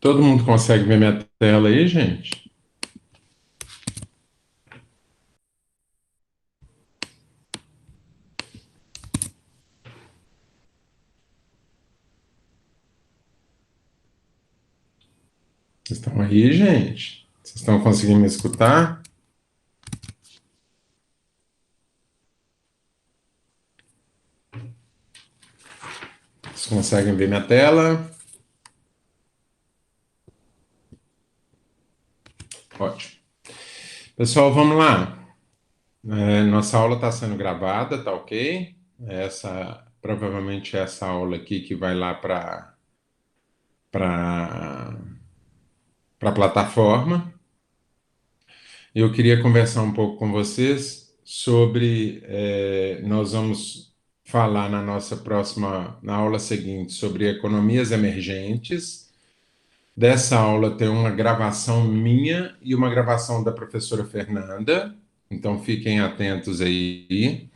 Todo mundo consegue ver minha tela aí, gente? Vocês estão aí, gente? Vocês estão conseguindo me escutar? Vocês conseguem ver minha tela? Ótimo. Pessoal, vamos lá. Nossa aula está sendo gravada, tá ok? Provavelmente essa aula aqui que vai lá para a plataforma. Eu queria conversar um pouco com vocês sobre. Nós vamos falar na aula seguinte, sobre economias emergentes. Dessa aula tem uma gravação minha e uma gravação da professora Fernanda, então fiquem atentos aí.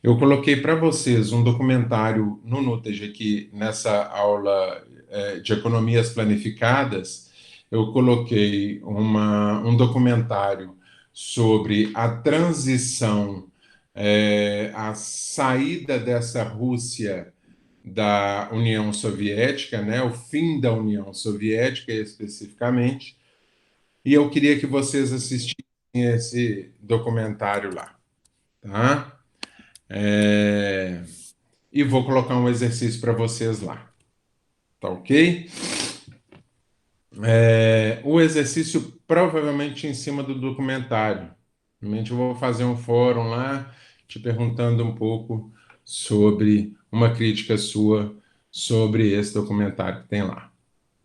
Eu coloquei para vocês um documentário no Nutage aqui nessa aula de economias planificadas. Eu coloquei um documentário sobre a transição, a saída dessa Rússia da União Soviética, né, o fim da União Soviética especificamente, e eu queria que vocês assistissem esse documentário lá, tá? É, E vou colocar um exercício para vocês lá, tá ok? O exercício provavelmente em cima do documentário. Realmente eu vou fazer um fórum lá, te perguntando um pouco sobre uma crítica sua sobre esse documentário que tem lá.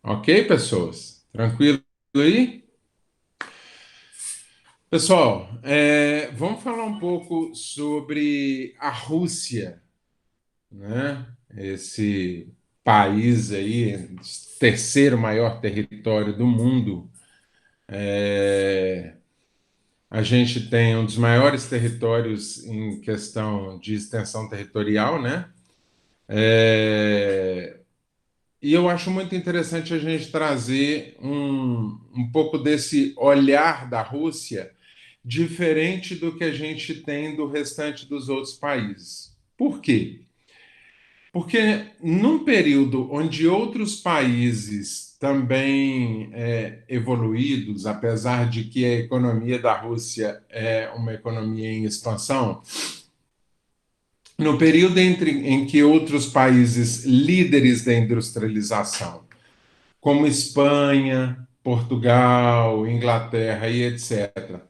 Ok, pessoas? Tranquilo aí? Pessoal, vamos falar um pouco sobre a Rússia, né? Esse país aí, terceiro maior território do mundo. É, a gente tem um dos maiores territórios em questão de extensão territorial, né? É, E eu acho muito interessante a gente trazer um pouco desse olhar da Rússia diferente do que a gente tem do restante dos outros países. Por quê? Porque num período onde outros países também evoluídos, apesar de que a economia da Rússia é uma economia em expansão, no período em que outros países líderes da industrialização, como Espanha, Portugal, Inglaterra e etc.,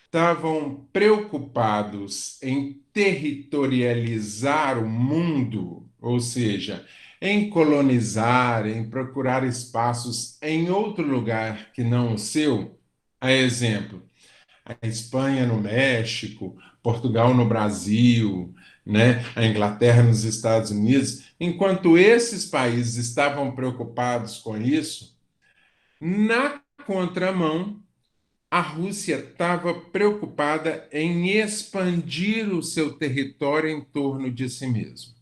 estavam preocupados em territorializar o mundo, ou seja, em colonizar, em procurar espaços em outro lugar que não o seu, a exemplo, a Espanha no México, Portugal no Brasil, né, a Inglaterra nos Estados Unidos, enquanto esses países estavam preocupados com isso, na contramão, a Rússia estava preocupada em expandir o seu território em torno de si mesmo.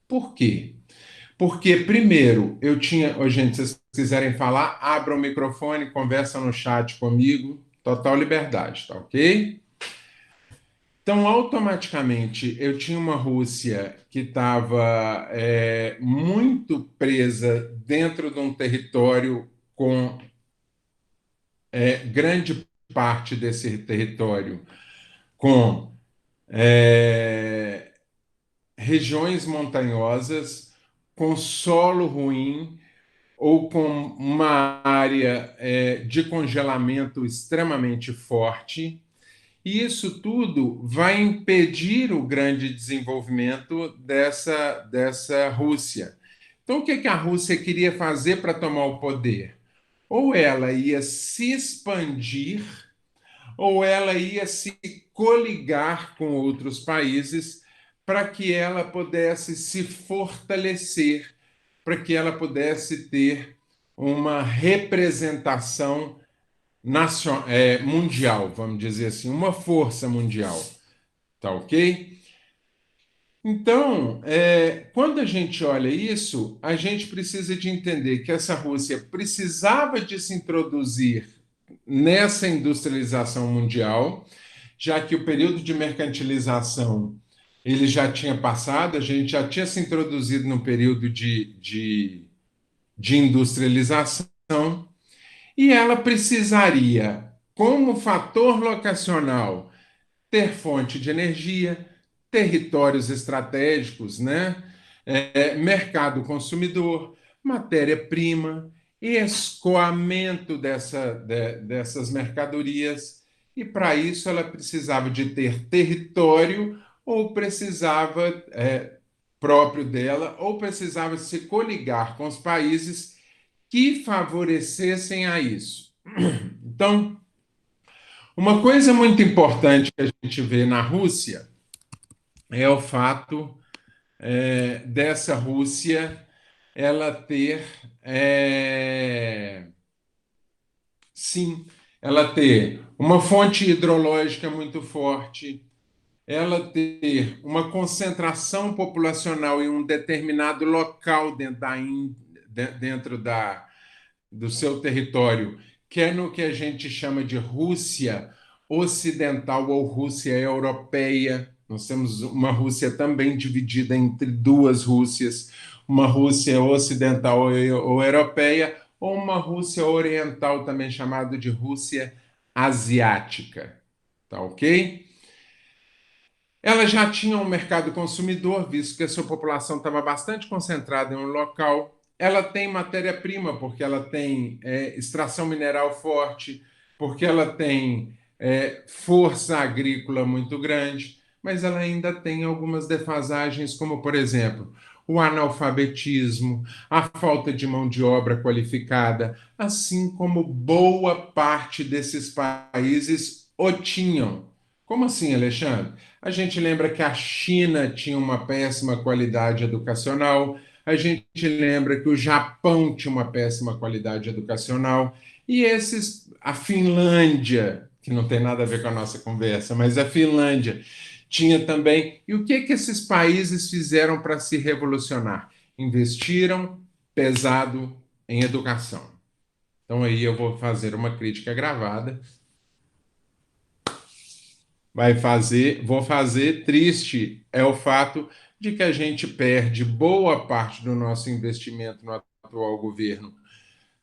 Por quê? Porque, primeiro, eu tinha. Ô, gente, se vocês quiserem falar, abram o microfone, conversa no chat comigo, total liberdade, tá ok? Então, automaticamente, eu tinha uma Rússia que estava muito presa dentro de um território com grande parte desse território com é, regiões montanhosas, com solo ruim ou com uma área de congelamento extremamente forte. E isso tudo vai impedir o grande desenvolvimento dessa Rússia. Então, o que, que a Rússia queria fazer para tomar o poder? Ou ela ia se expandir ou ela ia se coligar com outros países para que ela pudesse se fortalecer, para que ela pudesse ter uma representação mundial, vamos dizer assim, uma força mundial. Tá ok? Então, quando a gente olha isso, a gente precisa de entender que essa Rússia precisava de se introduzir nessa industrialização mundial, já que o período de mercantilização ele já tinha passado, a gente já tinha se introduzido no período de industrialização, e ela precisaria, como fator locacional, ter fonte de energia, territórios estratégicos, né? Mercado consumidor, matéria-prima, escoamento dessas mercadorias, e para isso ela precisava de ter território ou precisava próprio dela, ou precisava se coligar com os países que favorecessem a isso. Então, uma coisa muito importante que a gente vê na Rússia é o fato dessa Rússia ela ter, sim, ela ter uma fonte hidrológica muito forte, ela ter uma concentração populacional em um determinado local dentro do seu território, que é no que a gente chama de Rússia Ocidental ou Rússia Europeia. Nós temos uma Rússia também dividida entre duas Rússias, uma Rússia Ocidental ou Europeia, ou uma Rússia Oriental, também chamada de Rússia Asiática. Tá ok? Ela já tinha um mercado consumidor, visto que a sua população estava bastante concentrada em um local. Ela tem matéria-prima, porque ela tem extração mineral forte, porque ela tem força agrícola muito grande, mas ela ainda tem algumas defasagens, como, por exemplo, o analfabetismo, a falta de mão de obra qualificada, assim como boa parte desses países o tinham. Como assim, Alexandre? A gente lembra que a China tinha uma péssima qualidade educacional, a gente lembra que o Japão tinha uma péssima qualidade educacional, e a Finlândia, que não tem nada a ver com a nossa conversa, mas a Finlândia tinha também. E o que esses países fizeram para se revolucionar? Investiram pesado em educação. Então aí eu vou fazer uma crítica gravada. Vou fazer triste é o fato de que a gente perde boa parte do nosso investimento no atual governo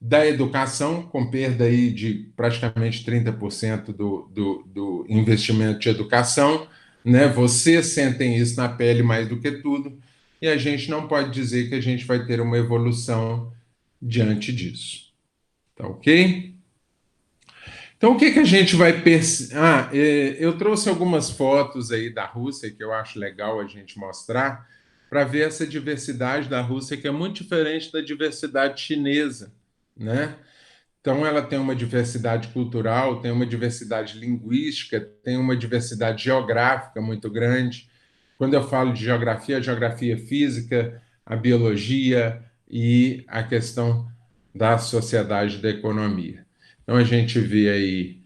da educação, com perda aí de praticamente 30% do investimento de educação, né? Vocês sentem isso na pele mais do que tudo, e a gente não pode dizer que a gente vai ter uma evolução diante disso. Tá ok? Então, o que que a gente vai perceber? Eu trouxe algumas fotos aí da Rússia que eu acho legal a gente mostrar para ver essa diversidade da Rússia, que é muito diferente da diversidade chinesa, né? Então, ela tem uma diversidade cultural, tem uma diversidade linguística, tem uma diversidade geográfica muito grande. Quando eu falo de geografia, a geografia física, a biologia e a questão da sociedade e da economia. Então, a gente vê aí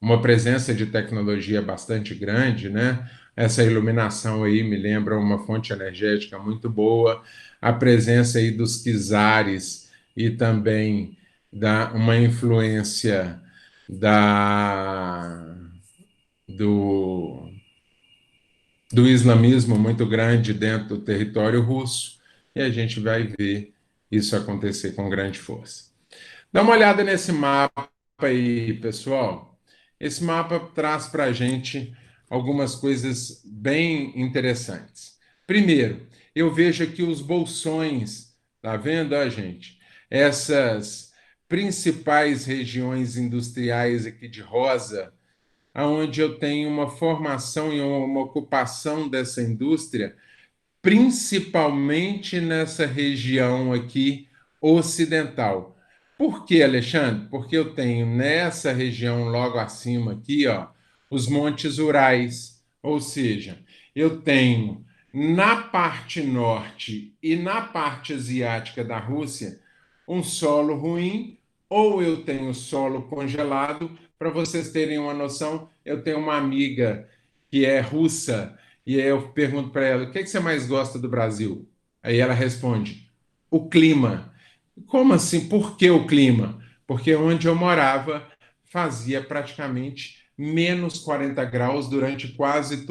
uma presença de tecnologia bastante grande, né? Essa iluminação aí me lembra uma fonte energética muito boa, a presença aí dos czares e também uma influência da, do, do islamismo muito grande dentro do território russo, e a gente vai ver isso acontecer com grande força. Dá uma olhada nesse mapa aí, pessoal. Esse mapa traz para a gente algumas coisas bem interessantes. Primeiro, eu vejo aqui os bolsões, tá vendo, gente? Essas principais regiões industriais aqui de rosa, onde eu tenho uma formação e uma ocupação dessa indústria, principalmente nessa região aqui ocidental. Por que, Alexandre? Porque eu tenho nessa região logo acima aqui, ó, os Montes Urais, ou seja, eu tenho na parte norte e na parte asiática da Rússia um solo ruim, ou eu tenho solo congelado. Para vocês terem uma noção, eu tenho uma amiga que é russa E aí eu pergunto para ela: o que você mais gosta do Brasil? Aí ela responde: o clima. Como assim? Por que o clima? Porque onde eu morava fazia praticamente menos 40 graus durante quase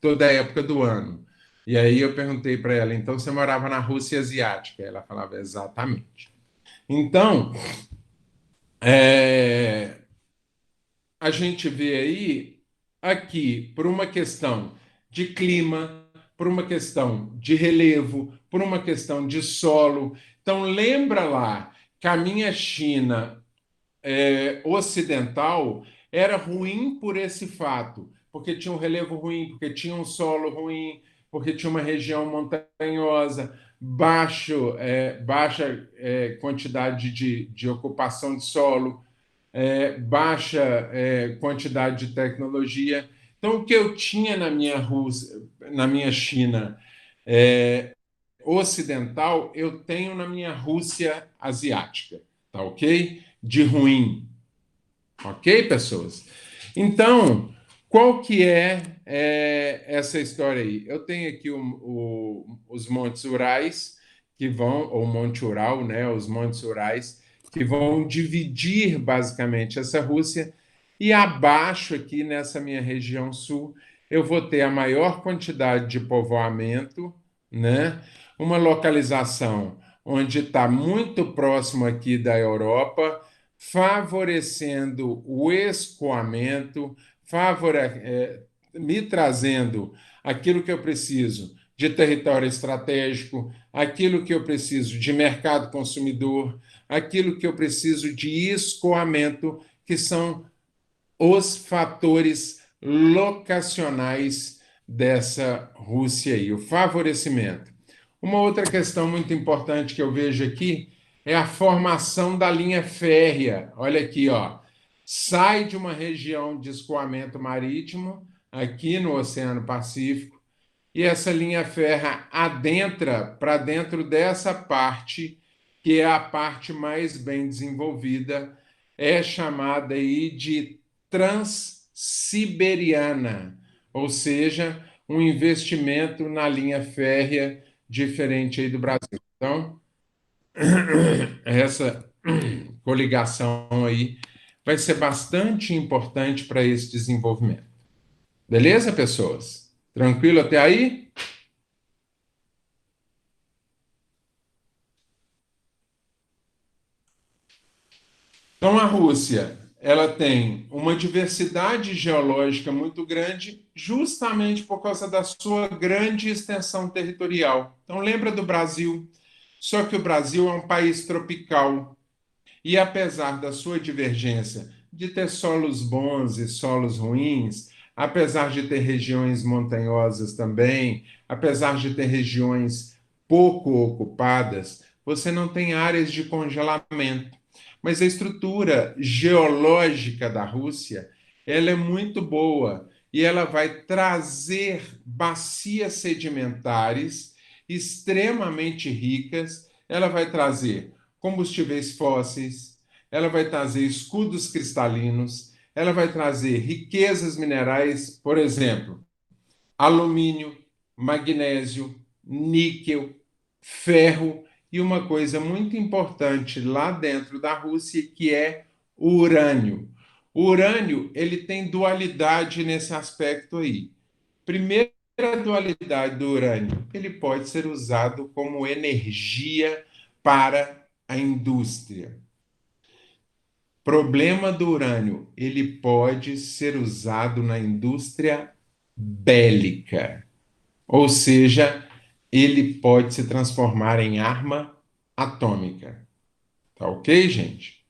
toda a época do ano. E aí eu perguntei para ela: então você morava na Rússia Asiática? Ela falava: exatamente. Então, é, a gente vê aí, aqui, por uma questão de clima, por uma questão de relevo, por uma questão de solo. Então, lembra lá que a minha China ocidental era ruim por esse fato, porque tinha um relevo ruim, porque tinha um solo ruim, porque tinha uma região montanhosa, baixa quantidade de ocupação de solo, baixa quantidade de tecnologia. Então, o que eu tinha na minha Rússia, na minha China ocidental, eu tenho na minha Rússia asiática, tá ok? De ruim, ok, pessoas? Então, qual que essa história aí? Eu tenho aqui os Montes Urais, que vão, ou Monte Ural, né? Os Montes Urais, que vão dividir basicamente essa Rússia, e abaixo aqui nessa minha região sul, eu vou ter a maior quantidade de povoamento, né? Uma localização onde está muito próximo aqui da Europa, favorecendo o escoamento, me trazendo aquilo que eu preciso de território estratégico, aquilo que eu preciso de mercado consumidor, aquilo que eu preciso de escoamento, que são os fatores locacionais dessa Rússia aí, o favorecimento. Uma outra questão muito importante que eu vejo aqui é a formação da linha férrea. Olha aqui, ó. Sai de uma região de escoamento marítimo, aqui no Oceano Pacífico, e essa linha férrea adentra para dentro dessa parte, que é a parte mais bem desenvolvida, é chamada aí de Transiberiana, ou seja, um investimento na linha férrea diferente aí do Brasil. Então, essa coligação aí vai ser bastante importante para esse desenvolvimento. Beleza, pessoas? Tranquilo até aí? Então, a Rússia, ela tem uma diversidade geológica muito grande, justamente por causa da sua grande extensão territorial. Então, lembra do Brasil? Só que o Brasil é um país tropical e, apesar da sua divergência de ter solos bons e solos ruins, apesar de ter regiões montanhosas também, apesar de ter regiões pouco ocupadas, você não tem áreas de congelamento. Mas a estrutura geológica da Rússia, ela é muito boa e ela vai trazer bacias sedimentares extremamente ricas, ela vai trazer combustíveis fósseis, ela vai trazer escudos cristalinos, ela vai trazer riquezas minerais, por exemplo, alumínio, magnésio, níquel, ferro e uma coisa muito importante lá dentro da Rússia que é o urânio. O urânio, ele tem dualidade nesse aspecto aí. Primeira dualidade do urânio, ele pode ser usado como energia para a indústria. Problema do urânio, ele pode ser usado na indústria bélica. Ou seja, ele pode se transformar em arma atômica. Tá ok, gente?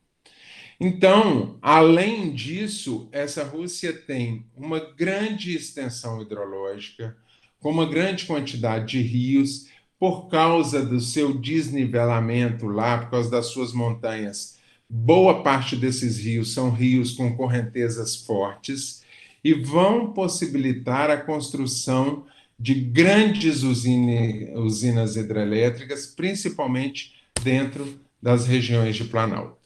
Então, além disso, essa Rússia tem uma grande extensão hidrológica, com uma grande quantidade de rios, por causa do seu desnivelamento lá, por causa das suas montanhas. Boa parte desses rios são rios com correntezas fortes e vão possibilitar a construção de grandes usinas hidrelétricas, principalmente dentro das regiões de Planalto.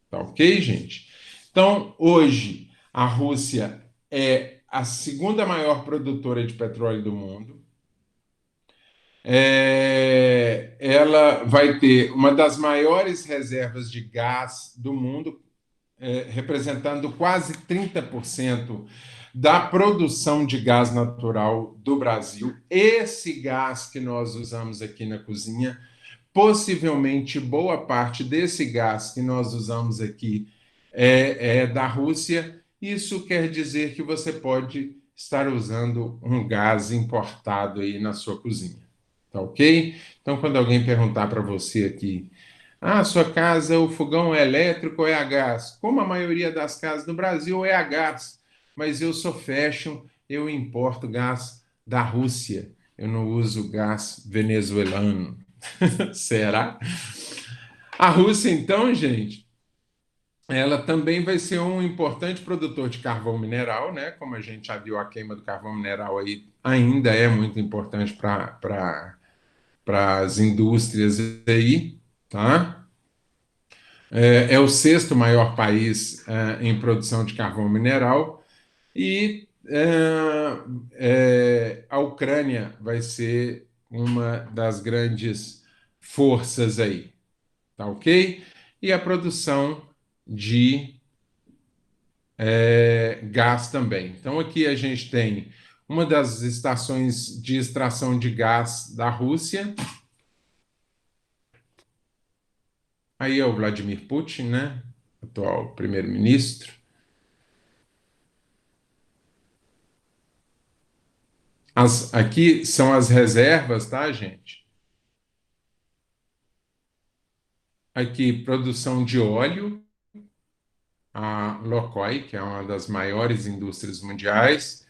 Tá ok, gente? Então, hoje, a Rússia é a segunda maior produtora de petróleo do mundo. Ela vai ter uma das maiores reservas de gás do mundo, representando quase 30% da produção de gás natural do Brasil. Esse gás que nós usamos aqui na cozinha, possivelmente boa parte desse gás que nós usamos aqui é da Rússia. Isso quer dizer que você pode estar usando um gás importado aí na sua cozinha. Tá ok? Então, quando alguém perguntar para você aqui, sua casa, o fogão é elétrico ou é a gás? Como a maioria das casas do Brasil é a gás, mas eu sou fashion, eu importo gás da Rússia, eu não uso gás venezuelano. Será? A Rússia, então, gente, ela também vai ser um importante produtor de carvão mineral, né? Como a gente já viu, a queima do carvão mineral aí ainda é muito importante para as indústrias aí, tá? É o sexto maior país em produção de carvão mineral e a Ucrânia vai ser uma das grandes forças aí, tá ok? E a produção de gás também. Então aqui a gente tem uma das estações de extração de gás da Rússia. Aí é o Vladimir Putin, né? Atual primeiro-ministro. Aqui são as reservas, tá, gente? Aqui, produção de óleo, a Lokoi, que é uma das maiores indústrias mundiais.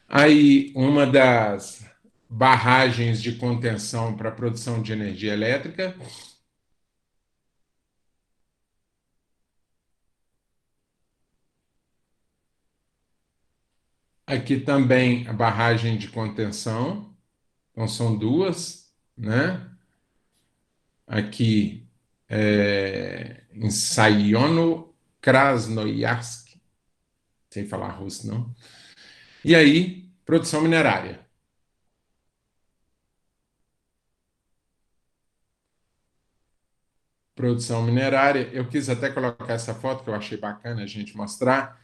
Aí, uma das barragens de contenção para a produção de energia elétrica. Aqui também a barragem de contenção. Então, são duas, né? Aqui em Sayono Krasnoyarsk, sem falar russo, não. E aí, produção minerária. Produção minerária. Eu quis até colocar essa foto, que eu achei bacana a gente mostrar,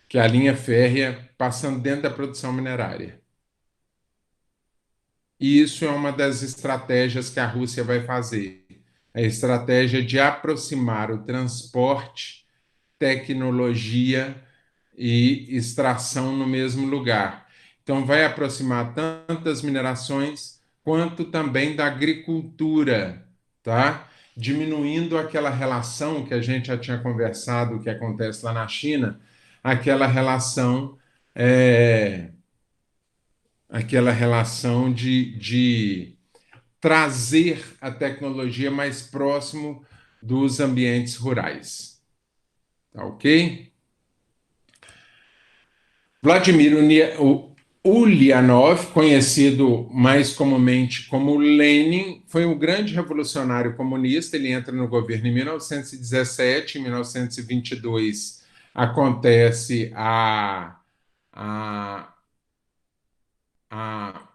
que é a linha férrea passando dentro da produção minerária. E isso é uma das estratégias que a Rússia vai fazer. A estratégia de aproximar o transporte, tecnologia e extração no mesmo lugar. Então, vai aproximar tanto as minerações quanto também da agricultura, tá? Diminuindo aquela relação que a gente já tinha conversado, que acontece lá na China, aquela relação, é, aquela relação de trazer a tecnologia mais próximo dos ambientes rurais. Tá ok? Vladimir Ulyanov, conhecido mais comumente como Lenin, foi um grande revolucionário comunista. Ele entra no governo em 1917, em 1922 acontece a, a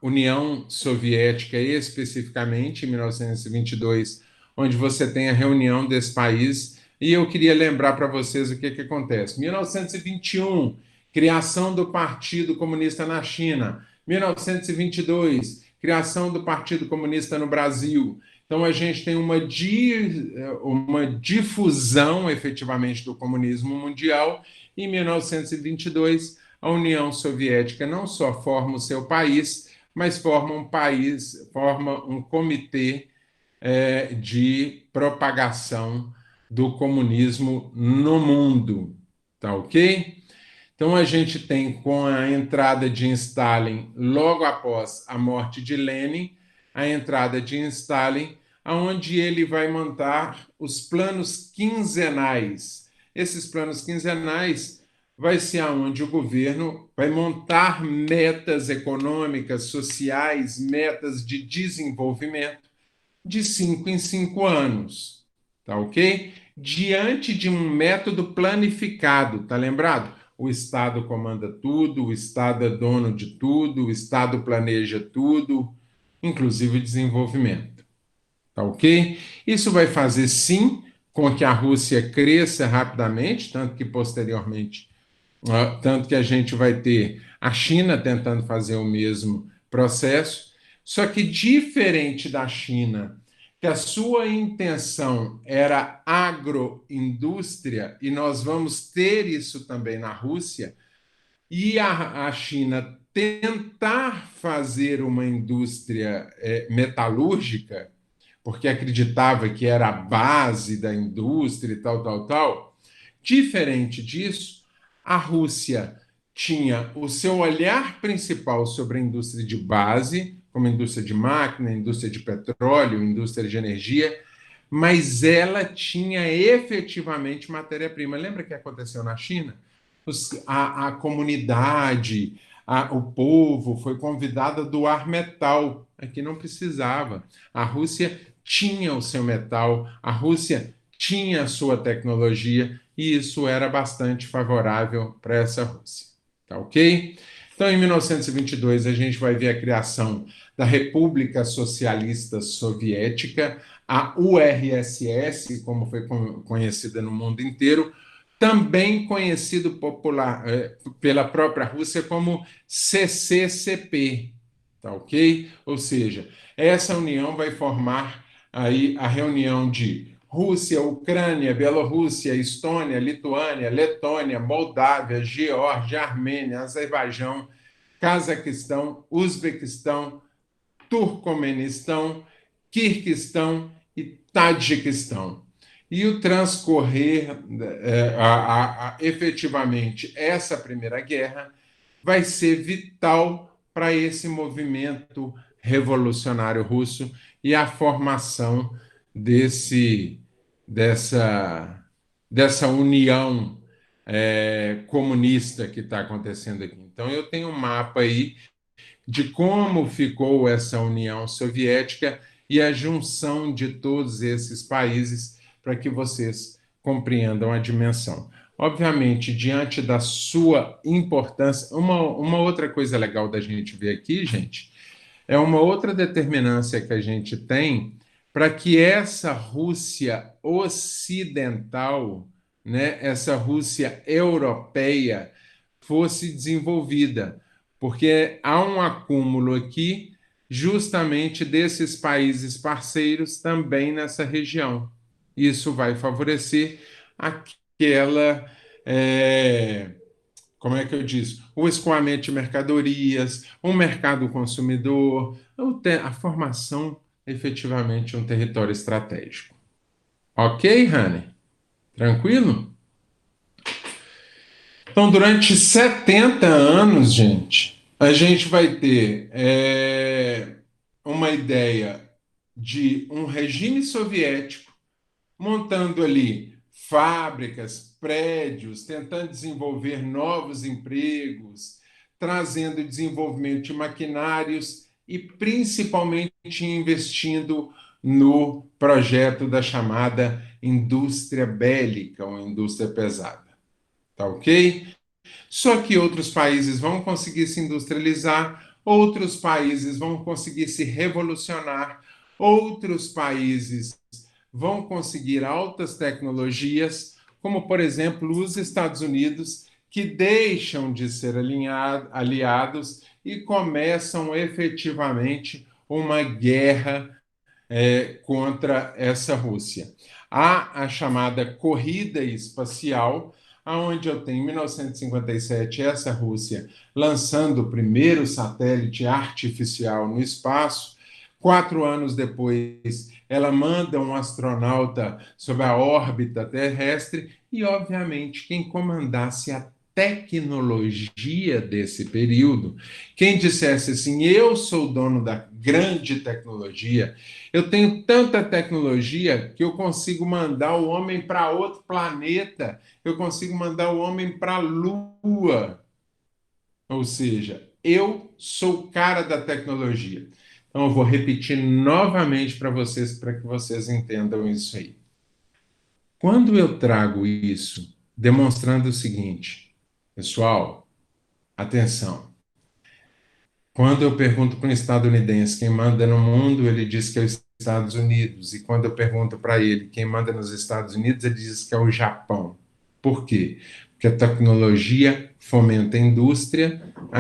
União Soviética, especificamente em 1922, onde você tem a reunião desse país. E eu queria lembrar para vocês o que acontece. 1921, criação do Partido Comunista na China. 1922, criação do Partido Comunista no Brasil. Então, a gente tem uma difusão, efetivamente, do comunismo mundial. Em 1922, a União Soviética não só forma o seu país, mas forma um país, forma um comitê de propagação do comunismo no mundo, tá ok? Então a gente tem, com a entrada de Stalin logo após a morte de Lenin, a entrada de Stalin, onde ele vai montar os planos quinzenais. Esses planos quinzenais vai ser onde o governo vai montar metas econômicas, sociais, metas de desenvolvimento de 5 em 5 anos, tá ok? Diante de um método planificado, tá lembrado? o Estado comanda tudo, o Estado é dono de tudo, o Estado planeja tudo, inclusive o desenvolvimento. Tá ok? Isso vai fazer, sim, com que a Rússia cresça rapidamente, tanto que posteriormente, tanto que a gente vai ter a China tentando fazer o mesmo processo, só que diferente da China, que a sua intenção era agroindústria, e nós vamos ter isso também na Rússia, e a China tentar fazer uma indústria metalúrgica, porque acreditava que era a base da indústria e tal, tal, tal. Diferente disso, a Rússia tinha o seu olhar principal sobre a indústria de base, como a indústria de máquina, indústria de petróleo, indústria de energia, mas ela tinha efetivamente matéria-prima. Lembra o que aconteceu na China? A comunidade, o povo foi convidado a doar metal, aqui não precisava. A Rússia tinha o seu metal, a Rússia tinha a sua tecnologia, e isso era bastante favorável para essa Rússia. Tá ok? Então, em 1922, a gente vai ver a criação da República Socialista Soviética, a URSS, como foi conhecida no mundo inteiro, também conhecido pela própria Rússia como CCCP, tá ok? Ou seja, essa união vai formar aí a reunião de Rússia, Ucrânia, Bielorrússia, Estônia, Lituânia, Letônia, Moldávia, Geórgia, Armênia, Azerbaijão, Cazaquistão, Uzbequistão, Turcomenistão, Quirguistão e Tadjiquistão. E o transcorrer, efetivamente, essa Primeira Guerra vai ser vital para esse movimento revolucionário russo e a formação dessa, dessa união comunista que está acontecendo aqui. Então, eu tenho um mapa aí de como ficou essa União Soviética e a junção de todos esses países para que vocês compreendam a dimensão. Obviamente, diante da sua importância, uma outra coisa legal da gente ver aqui, gente, é uma outra determinância que a gente tem para que essa Rússia ocidental, né, essa Rússia europeia, fosse desenvolvida, porque há um acúmulo aqui justamente desses países parceiros também nessa região. Isso vai favorecer aquela, como é que eu disse, o escoamento de mercadorias, um mercado consumidor, a formação efetivamente de um território estratégico. Ok, Rani? Tranquilo? Então, durante 70 anos, gente, a gente vai ter uma ideia de um regime soviético montando ali fábricas, prédios, tentando desenvolver novos empregos, trazendo desenvolvimento de maquinários e principalmente investindo no projeto da chamada indústria bélica ou indústria pesada. Tá ok? Só que outros países vão conseguir se industrializar, outros países vão conseguir se revolucionar, outros países vão conseguir altas tecnologias, como, por exemplo, os Estados Unidos, que deixam de ser aliados e começam efetivamente uma guerra contra essa Rússia. Há a chamada corrida espacial, onde eu tenho em 1957 essa Rússia lançando o primeiro satélite artificial no espaço. 4 anos depois, ela manda um astronauta sobre a órbita terrestre e, obviamente, quem comandasse a tecnologia desse período, quem dissesse assim, eu sou dono da grande tecnologia, eu tenho tanta tecnologia que eu consigo mandar o homem para outro planeta, eu consigo mandar o homem para a Lua. Ou seja, eu sou o cara da tecnologia. Então, eu vou repetir novamente para que vocês entendam isso aí. Quando eu trago isso, demonstrando o seguinte, Pessoal, atenção. Quando eu pergunto para um estadunidense quem manda no mundo, ele diz que é os Estados Unidos. E quando eu pergunto para ele quem manda nos Estados Unidos, ele diz que é o Japão. Por quê? Porque a tecnologia fomenta a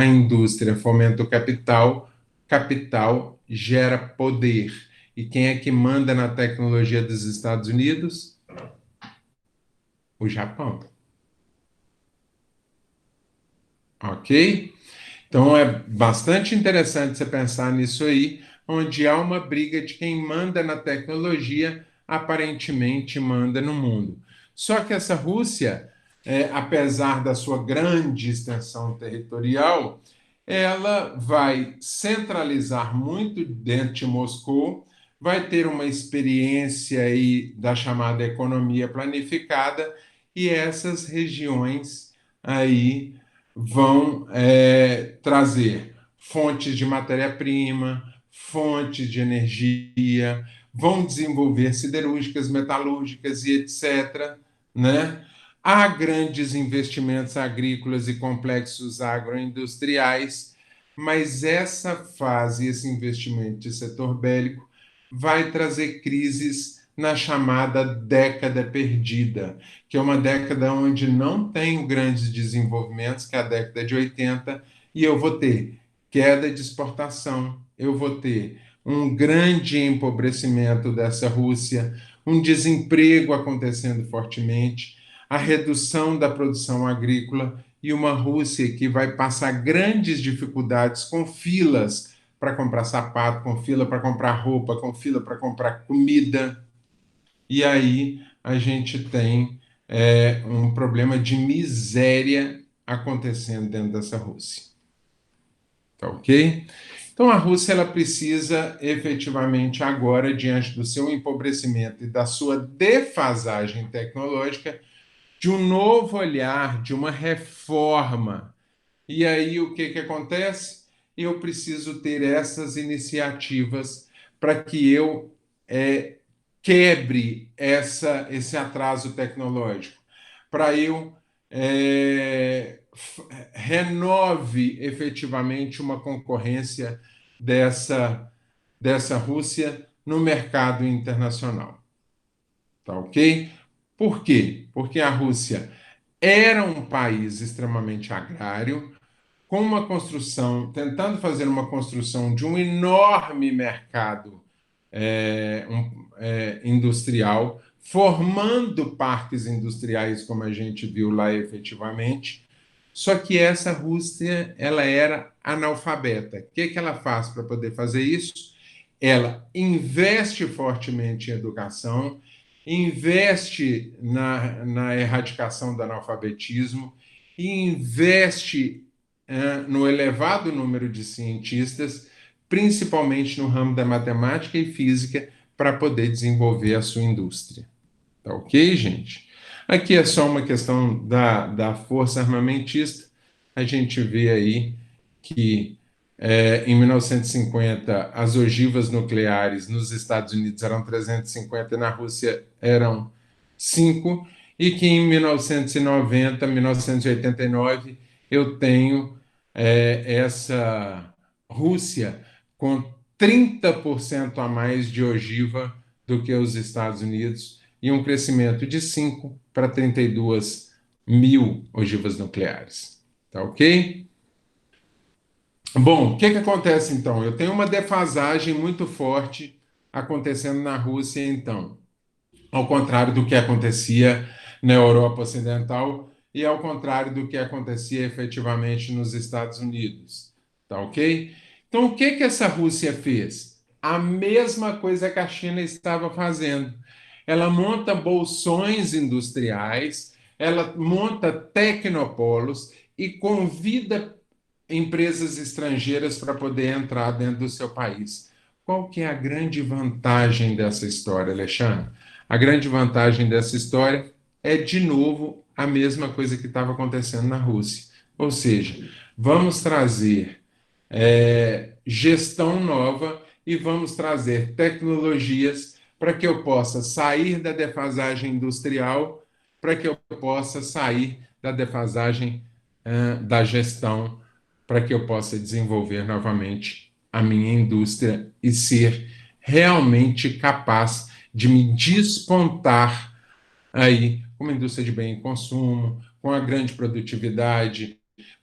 indústria fomenta o capital, capital gera poder. E quem é que manda na tecnologia dos Estados Unidos? O Japão. Ok? Então é bastante interessante você pensar nisso aí, onde há uma briga de quem manda na tecnologia, aparentemente manda no mundo. Só que essa Rússia, apesar da sua grande extensão territorial, ela vai centralizar muito dentro de Moscou, vai ter uma experiência aí da chamada economia planificada, e essas regiões aí vão trazer fontes de matéria-prima, fontes de energia, vão desenvolver siderúrgicas, metalúrgicas e etc., né? Há grandes investimentos agrícolas e complexos agroindustriais, mas essa fase, esse investimento de setor bélico, vai trazer crises na chamada década perdida, que é uma década onde não tem grandes desenvolvimentos, que é a década de 80, e eu vou ter queda de exportação, eu vou ter um grande empobrecimento dessa Rússia, um desemprego acontecendo fortemente, a redução da produção agrícola e uma Rússia que vai passar grandes dificuldades com filas para comprar sapato, com fila para comprar roupa, com fila para comprar comida. E aí a gente tem um problema de miséria acontecendo dentro dessa Rússia. Tá ok? Então a Rússia ela precisa efetivamente agora, diante do seu empobrecimento e da sua defasagem tecnológica, de um novo olhar, de uma reforma. E aí o que acontece? Eu preciso ter essas iniciativas para que eu quebre esse atraso tecnológico, para eu renove efetivamente uma concorrência dessa Rússia no mercado internacional. Tá ok? Por quê? Porque a Rússia era um país extremamente agrário, com uma construção, tentando fazer uma construção de um enorme mercado industrial, formando parques industriais, como a gente viu lá efetivamente. Só que essa Rússia, ela era analfabeta. O que ela faz para poder fazer isso? Ela investe fortemente em educação, investe na erradicação do analfabetismo, e investe no elevado número de cientistas, principalmente no ramo da matemática e física, para poder desenvolver a sua indústria. Tá ok, gente? Aqui é só uma questão da força armamentista. A gente vê aí que em 1950 as ogivas nucleares nos Estados Unidos eram 350 e na Rússia eram 5, e que em 1990, 1989, eu tenho essa Rússia com 30% a mais de ogiva do que os Estados Unidos, e um crescimento de 5 para 32 mil ogivas nucleares. Tá ok? Bom, o que acontece então? Eu tenho uma defasagem muito forte acontecendo na Rússia, então, ao contrário do que acontecia na Europa Ocidental e ao contrário do que acontecia efetivamente nos Estados Unidos. Tá ok? Então, o que essa Rússia fez? A mesma coisa que a China estava fazendo. Ela monta bolsões industriais, ela monta tecnopolos e convida empresas estrangeiras para poder entrar dentro do seu país. Qual que é a grande vantagem dessa história, Alexandre? A grande vantagem dessa história é, de novo, a mesma coisa que estava acontecendo na Rússia. Ou seja, vamos trazer gestão nova e vamos trazer tecnologias para que eu possa sair da defasagem industrial, para que eu possa sair da defasagem da gestão para que eu possa desenvolver novamente a minha indústria e ser realmente capaz de me despontar aí com uma indústria de bem e consumo, com a grande produtividade,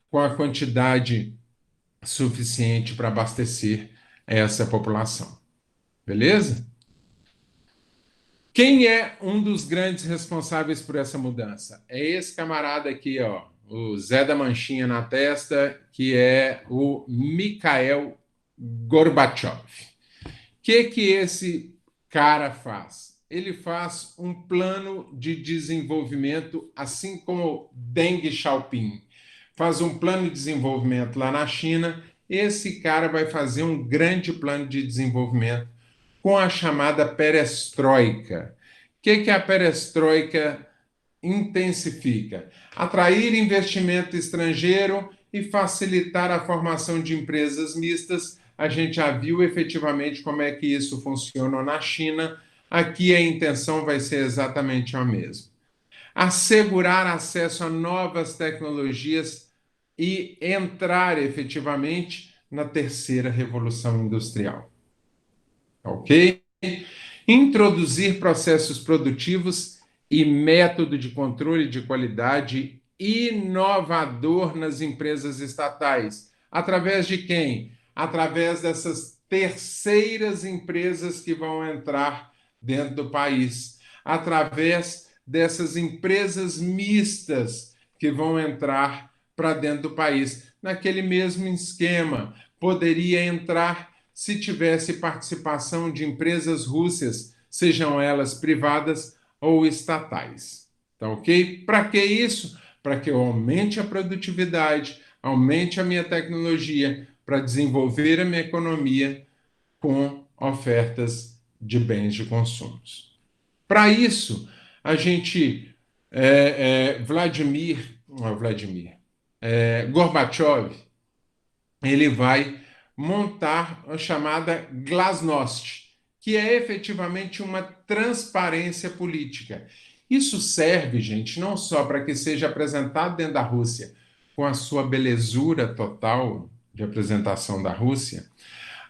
com a quantidade suficiente para abastecer essa população. Beleza? Quem é um dos grandes responsáveis por essa mudança? É esse camarada aqui, ó, o Zé da Manchinha na testa, que é o Mikhail Gorbachev. O que esse cara faz? Ele faz um plano de desenvolvimento, assim como Deng Xiaoping faz um plano de desenvolvimento lá na China. Esse cara vai fazer um grande plano de desenvolvimento com a chamada perestroika. O que a perestroika intensifica? Atrair investimento estrangeiro e facilitar a formação de empresas mistas. A gente já viu efetivamente como é que isso funciona na China. Aqui a intenção vai ser exatamente a mesma. Assegurar acesso a novas tecnologias e entrar efetivamente na terceira revolução industrial. Ok? Introduzir processos produtivos e método de controle de qualidade inovador nas empresas estatais. Através de quem? Através dessas terceiras empresas que vão entrar dentro do país. Através dessas empresas mistas que vão entrar para dentro do país. Naquele mesmo esquema, poderia entrar se tivesse participação de empresas russas, sejam elas privadas ou estatais. Tá ok? Para que isso? Para que eu aumente a produtividade, aumente a minha tecnologia, para desenvolver a minha economia com ofertas de bens de consumo. Para isso, a gente, Gorbachev, ele vai montar a chamada glasnost, que é efetivamente uma transparência política. Isso serve, gente, não só para que seja apresentado dentro da Rússia com a sua belezura total de apresentação da Rússia,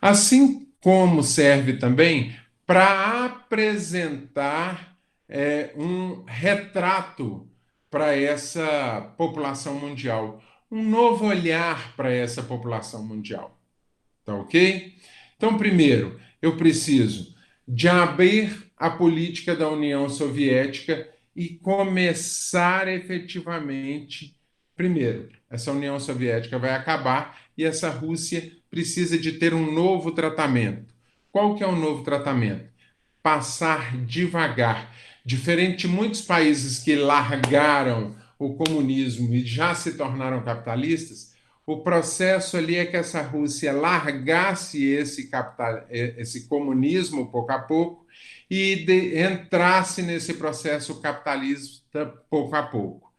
assim como serve também para apresentar um retrato para essa população mundial, um novo olhar para essa população mundial. Tá ok? Então, primeiro, eu preciso de abrir a política da União Soviética e começar efetivamente. Primeiro, essa União Soviética vai acabar e essa Rússia precisa de ter um novo tratamento. Qual que é o novo tratamento? Passar devagar. Diferente de muitos países que largaram o comunismo e já se tornaram capitalistas, o processo ali é que essa Rússia largasse esse comunismo pouco a pouco e entrasse nesse processo capitalista pouco a pouco.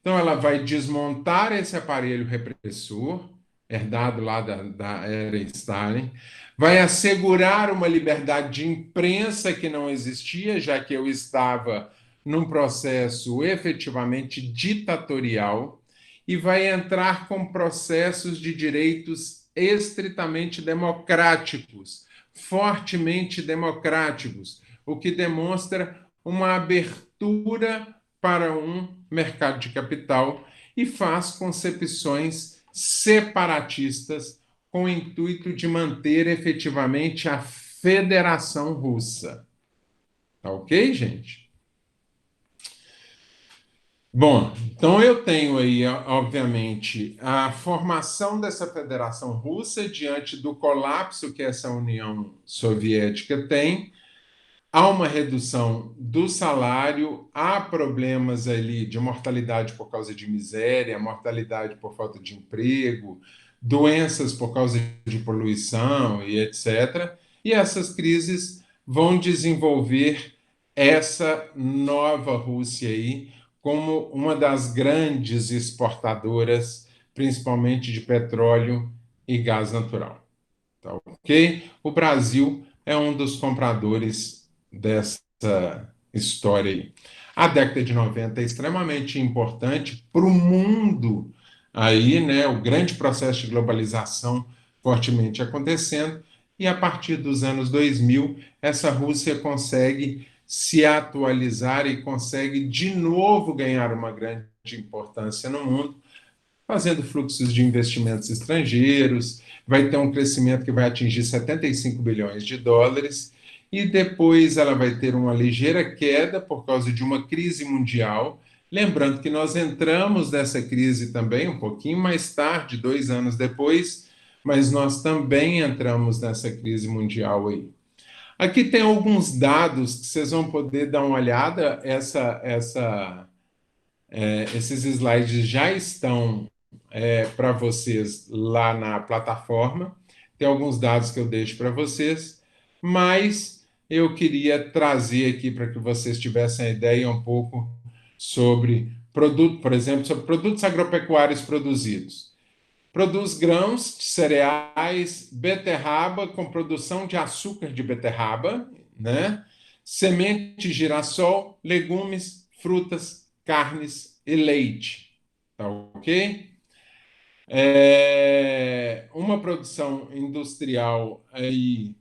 Então, ela vai desmontar esse aparelho repressor, herdado lá da era Stalin, vai assegurar uma liberdade de imprensa que não existia, já que eu estava num processo efetivamente ditatorial, e vai entrar com processos de direitos estritamente democráticos, fortemente democráticos, o que demonstra uma abertura para um mercado de capital e faz concepções separatistas com o intuito de manter efetivamente a Federação Russa. Tá ok, gente? Bom, então eu tenho aí, obviamente, a formação dessa Federação Russa diante do colapso que essa União Soviética tem. Há uma redução do salário, há problemas ali de mortalidade por causa de miséria, mortalidade por falta de emprego, doenças por causa de poluição e etc. E essas crises vão desenvolver essa nova Rússia aí como uma das grandes exportadoras, principalmente de petróleo e gás natural. Tá ok? O Brasil é um dos compradores dessa história aí. A década de 90 é extremamente importante para o mundo aí, né, o grande processo de globalização fortemente acontecendo, e a partir dos anos 2000, essa Rússia consegue se atualizar e consegue de novo ganhar uma grande importância no mundo, fazendo fluxos de investimentos estrangeiros, vai ter um crescimento que vai atingir 75 bilhões de dólares, e depois ela vai ter uma ligeira queda por causa de uma crise mundial. Lembrando que nós entramos nessa crise também um pouquinho mais tarde, 2 anos depois, mas nós também entramos nessa crise mundial aí. Aqui tem alguns dados que vocês vão poder dar uma olhada. Esses slides já estão para vocês lá na plataforma. Tem alguns dados que eu deixo para vocês, mas eu queria trazer aqui para que vocês tivessem a ideia um pouco sobre produto, por exemplo, sobre produtos agropecuários produzidos. Produz grãos de cereais, beterraba com produção de açúcar de beterraba, né? Semente de girassol, legumes, frutas, carnes e leite. Tá ok? Uma produção industrial aí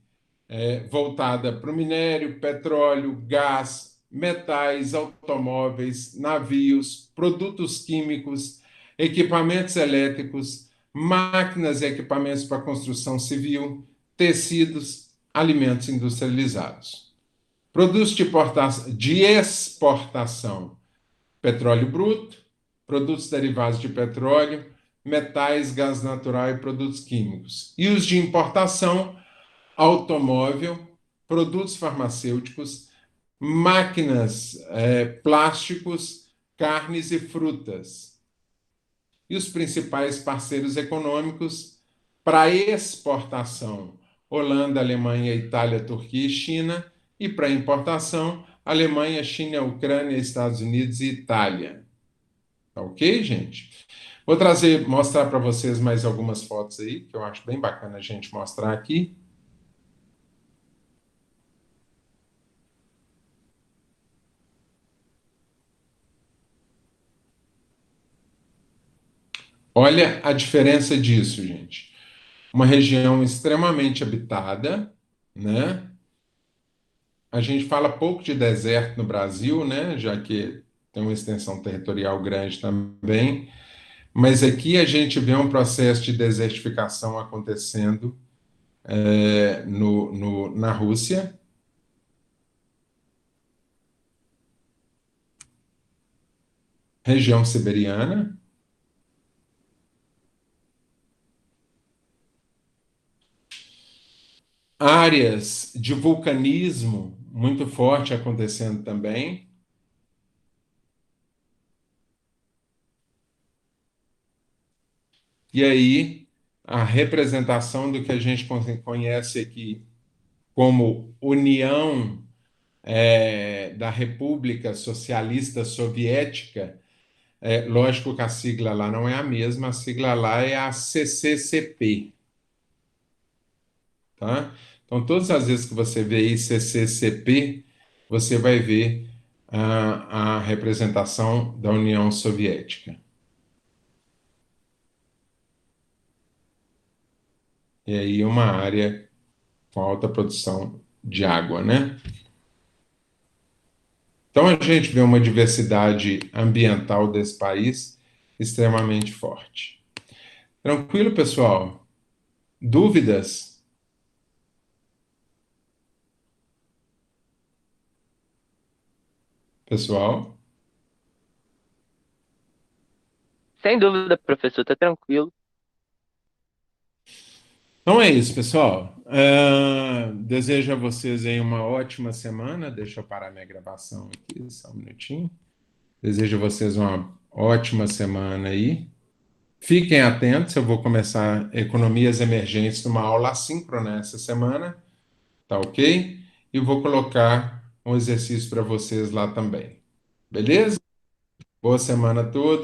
voltada para o minério, petróleo, gás, metais, automóveis, navios, produtos químicos, equipamentos elétricos, máquinas e equipamentos para construção civil, tecidos, alimentos industrializados. Produtos de exportação: petróleo bruto, produtos derivados de petróleo, metais, gás natural e produtos químicos. E os de importação: automóvel, produtos farmacêuticos, máquinas, plásticos, carnes e frutas. E os principais parceiros econômicos para exportação: Holanda, Alemanha, Itália, Turquia e China, e para importação: Alemanha, China, Ucrânia, Estados Unidos e Itália. Tá ok, gente? Vou mostrar para vocês mais algumas fotos aí, que eu acho bem bacana a gente mostrar aqui. Olha a diferença disso, gente. Uma região extremamente habitada, né? A gente fala pouco de deserto no Brasil, né? Já que tem uma extensão territorial grande também, mas aqui a gente vê um processo de desertificação acontecendo na Rússia. Região siberiana. Áreas de vulcanismo muito forte acontecendo também. E aí, a representação do que a gente conhece aqui como União da República Socialista Soviética. Lógico que a sigla lá não é a mesma, a sigla lá é a CCCP. Tá? Então, todas as vezes que você vê aí CCCP, você vai ver a representação da União Soviética. E aí uma área com alta produção de água, né? Então a gente vê uma diversidade ambiental desse país extremamente forte. Tranquilo, pessoal? Dúvidas? Pessoal? Sem dúvida, professor, tá tranquilo. Então é isso, pessoal. Desejo a vocês aí uma ótima semana. Deixa eu parar minha gravação aqui, só um minutinho. Desejo a vocês uma ótima semana aí. Fiquem atentos, eu vou começar economias emergentes numa aula assíncrona essa semana, tá ok? E vou colocar um exercício para vocês lá também. Beleza? Boa semana a todos.